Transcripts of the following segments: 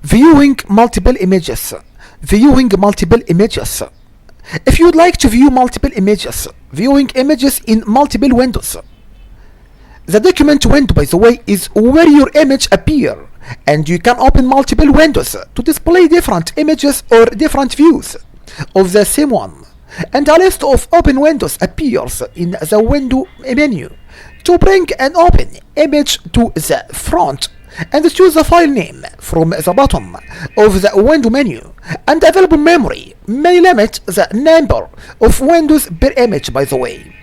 Viewing multiple images. Viewing multiple images. If you would like to view multiple images, viewing images in multiple windows. The document window, by the way, is where your image appear, and you can open multiple windows to display different images or different views of the same one. And a list of open windows appears in the window menu. To bring an open image to the front, and choose the file name from the bottom of the window menu. And available memory may limit the number of windows per image, by the way.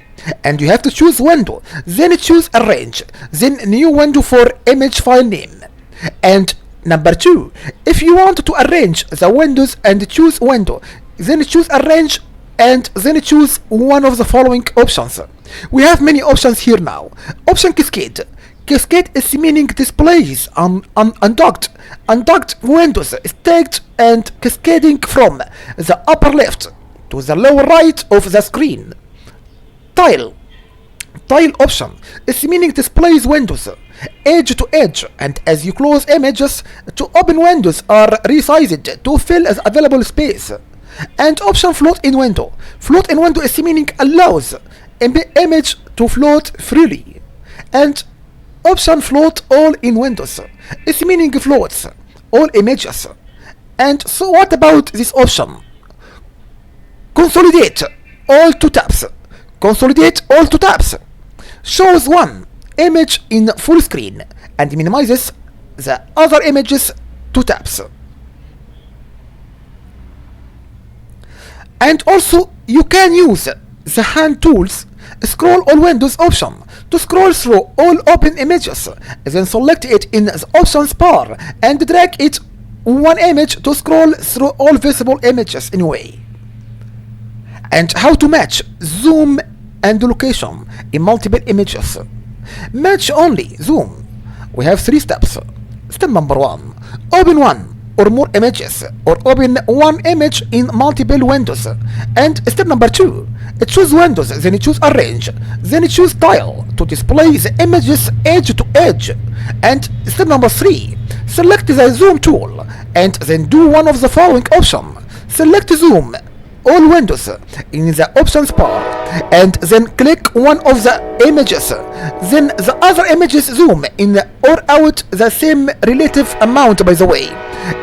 And you have to choose window, then choose arrange, then new window for image file name. And number 2, if you want to arrange the windows and choose window, then choose arrange and then choose one of the following options. We have many options here now. Option cascade. Cascade is meaning displays undocked windows stacked and cascading from the upper left to the lower right of the screen. Tile option is meaning displays windows edge to edge, and as you close images to open windows are resized to fill the available space. And option float in window is meaning allows image to float freely. And option float all in windows is meaning floats all images. And so what about this option? Consolidate all to tabs. Consolidate all to tabs shows one image in full screen and minimizes the other images to tabs. And also you can use the hand tools scroll all windows option to scroll through all open images, then select it in the options bar and drag it one image to scroll through all visible images anyway. And how to match zoom and location in multiple images. Match only zoom. We have 3 steps. Step number 1, open one or more images or open one image in multiple windows. And step number 2, choose windows, then choose arrange, then choose tile to display the images edge to edge. And step number 3, select the zoom tool and then do one of the following options. Select zoom all windows in the options bar and then click one of the images, then the other images zoom in or out the same relative amount, by the way.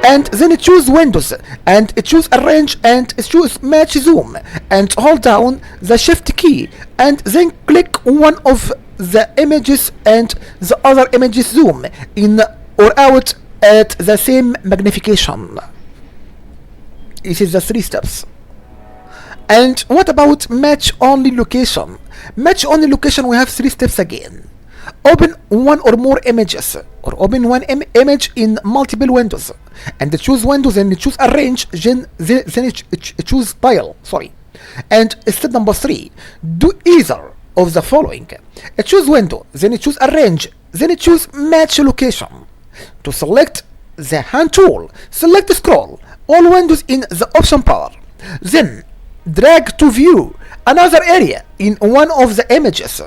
And then choose windows and choose arrange and choose match zoom and hold down the shift key and then click one of the images and the other images zoom in or out at the same magnification. This is the 3 steps. And what about match only location? Match only location, we have 3 steps again. Open one or more images or open one image in multiple windows and choose windows and choose arrange, then choose tile, and step number 3, do either of the following. Choose window, then choose arrange, then choose match location. To select the hand tool, select scroll all windows in the option bar, then drag to view another area in one of the images.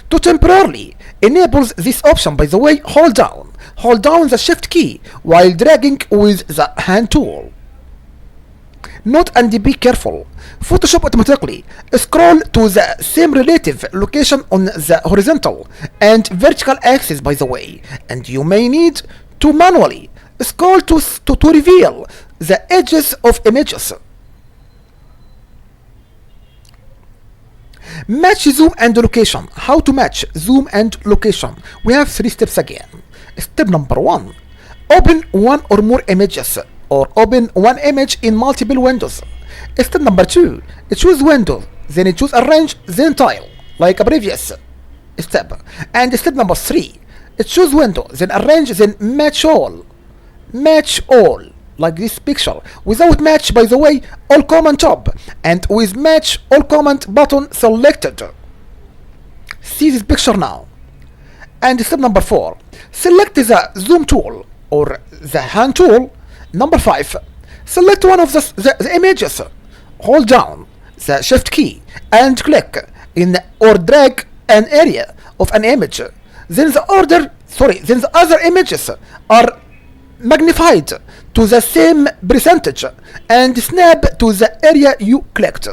To temporarily enable this option, by the way, hold down the shift key while dragging with the hand tool. Note and be careful, Photoshop automatically scroll to the same relative location on the horizontal and vertical axis, by the way, and you may need to manually scroll to reveal the edges of images. Match zoom and location. How to match zoom and location? We have 3 steps again. Step number 1, open one or more images or open one image in multiple windows. Step number 2, choose window, then choose arrange, then tile, like a previous step. And step number 3, choose window, then arrange, then match all, like this picture. Without match, by the way, all command tab, and with match all command button selected. See this picture now. And step number 4, select the zoom tool or the hand tool. Number 5, select one of the images, hold down the shift key and click in or drag an area of an image. Then the other images are magnified to the same percentage and snap to the area you clicked.